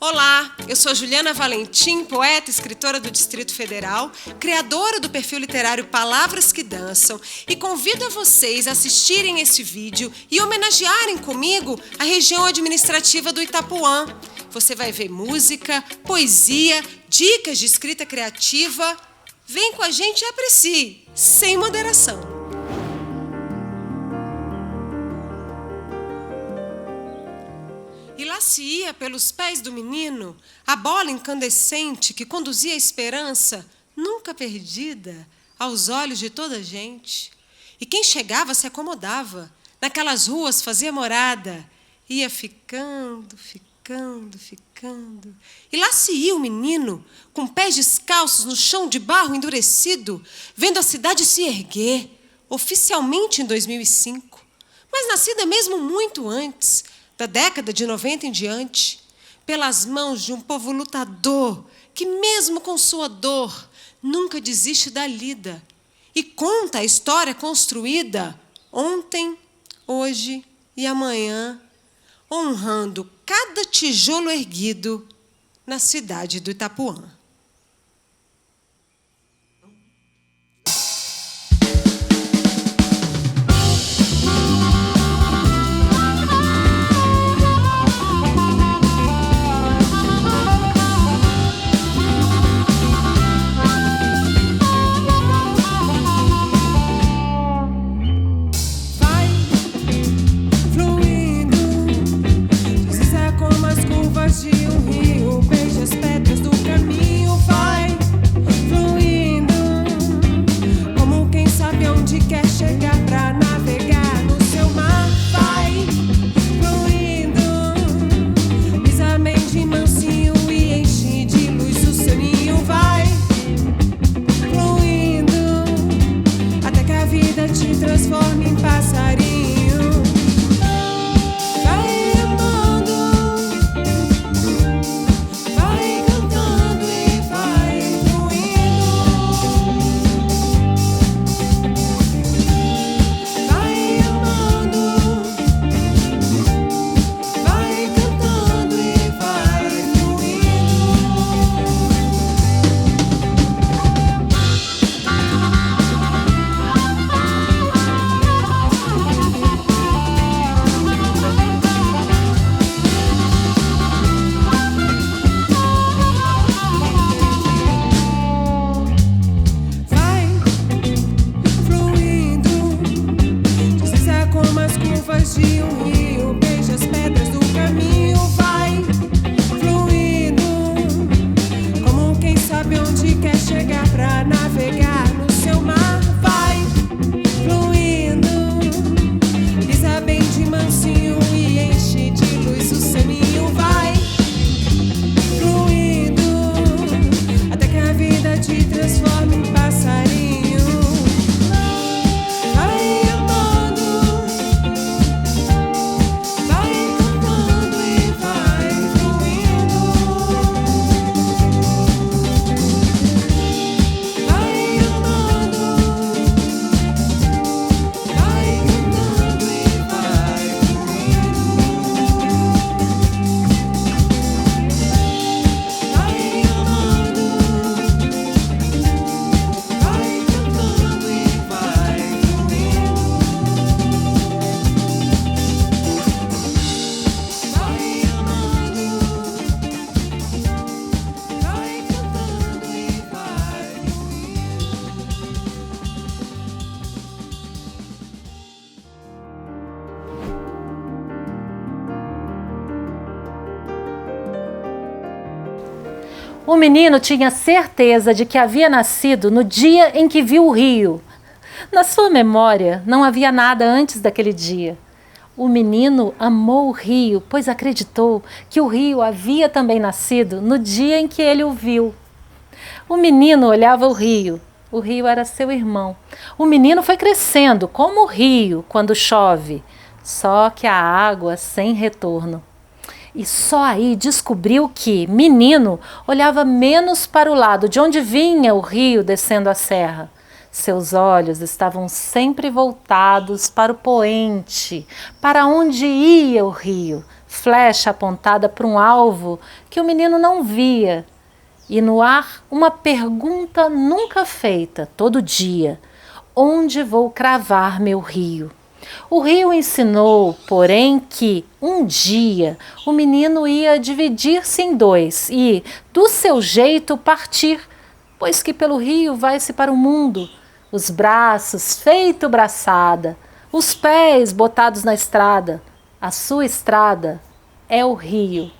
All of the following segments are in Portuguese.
Olá, eu sou Juliana Valentim, poeta e escritora do Distrito Federal, criadora do perfil literário Palavras que Dançam, e convido a vocês a assistirem esse vídeo e homenagearem comigo a região administrativa do Itapuã. Você vai ver música, poesia, dicas de escrita criativa. Vem com a gente e aprecie, sem moderação. E lá se ia pelos pés do menino a bola incandescente que conduzia a esperança, nunca perdida, aos olhos de toda a gente. E quem chegava se acomodava, naquelas ruas fazia morada, ia ficando, ficando, ficando. E lá se ia o menino, com pés descalços no chão de barro endurecido, vendo a cidade se erguer, oficialmente em 2005, mas nascida mesmo muito antes, da década de 90 em diante, pelas mãos de um povo lutador que, mesmo com sua dor, nunca desiste da lida e conta a história construída ontem, hoje e amanhã, honrando cada tijolo erguido na cidade do Itapuã. O menino tinha certeza de que havia nascido no dia em que viu o rio. Na sua memória, não havia nada antes daquele dia. O menino amou o rio, pois acreditou que o rio havia também nascido no dia em que ele o viu. O menino olhava o rio era seu irmão. O menino foi crescendo como o rio quando chove, só que a água sem retorno. E só aí descobriu que Menino olhava menos para o lado de onde vinha o rio descendo a serra. Seus olhos estavam sempre voltados para o poente, para onde ia o rio, flecha apontada para um alvo que o menino não via. E no ar, uma pergunta nunca feita, todo dia: onde vou cravar meu rio? O rio ensinou, porém, que um dia o menino ia dividir-se em dois e, do seu jeito, partir, pois que pelo rio vai-se para o mundo, os braços feito braçada, os pés botados na estrada. A sua estrada é o rio.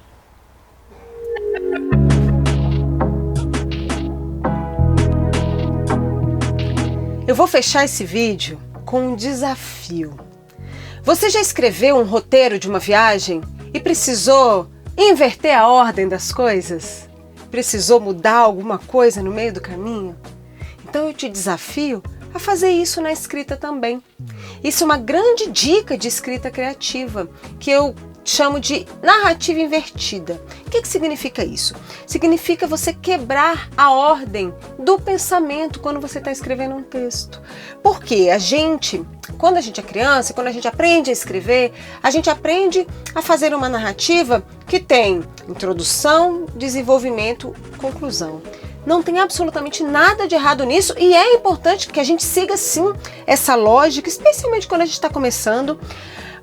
Eu vou fechar esse vídeo com um desafio. Você já escreveu um roteiro de uma viagem e precisou inverter a ordem das coisas? Precisou mudar alguma coisa no meio do caminho? Então eu te desafio a fazer isso na escrita também. Isso é uma grande dica de escrita criativa, que eu chamo de narrativa invertida. O que significa isso? Significa você quebrar a ordem do pensamento quando você está escrevendo um texto. Porque quando a gente é criança, quando a gente aprende a escrever, a gente aprende a fazer uma narrativa que tem introdução, desenvolvimento, conclusão. Não tem absolutamente nada de errado nisso e é importante que a gente siga sim essa lógica, especialmente quando a gente está começando.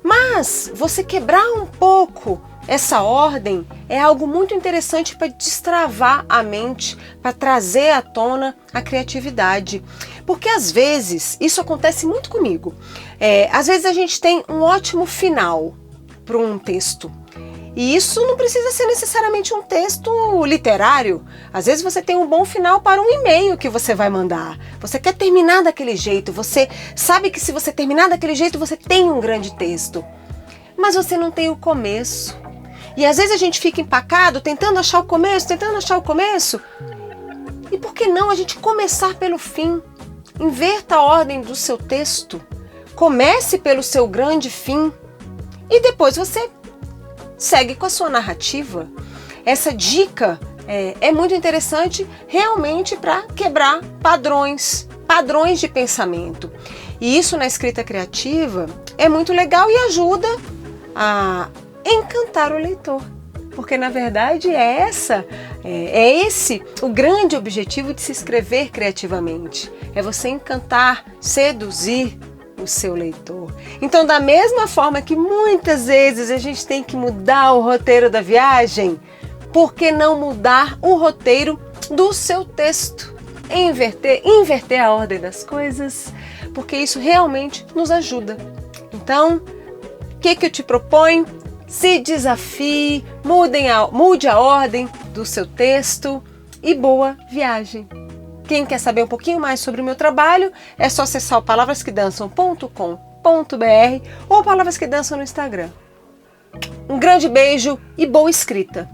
Mas você quebrar um pouco essa ordem é algo muito interessante para destravar a mente, para trazer à tona a criatividade. Porque às vezes, isso acontece muito comigo, às vezes a gente tem um ótimo final para um texto. E isso não precisa ser necessariamente um texto literário. Às vezes você tem um bom final para um e-mail que você vai mandar. Você quer terminar daquele jeito, você sabe que se você terminar daquele jeito você tem um grande texto. Mas você não tem o começo. E às vezes a gente fica empacado tentando achar o começo. E por que não a gente começar pelo fim? Inverta a ordem do seu texto. Comece pelo seu grande fim. E depois você segue com a sua narrativa. Essa dica é muito interessante realmente para quebrar padrões de pensamento. E isso na escrita criativa é muito legal e ajuda a encantar o leitor. Porque na verdade é esse o grande objetivo de se escrever criativamente. É você encantar, seduzir o seu leitor. Então, da mesma forma que muitas vezes a gente tem que mudar o roteiro da viagem, por que não mudar o roteiro do seu texto? Inverter a ordem das coisas, porque isso realmente nos ajuda. Então, o que eu te proponho? Se desafie, mude a ordem do seu texto e boa viagem! Quem quer saber um pouquinho mais sobre o meu trabalho, é só acessar o palavrasquedançam.com.br ou Palavras que Dançam no Instagram. Um grande beijo e boa escrita!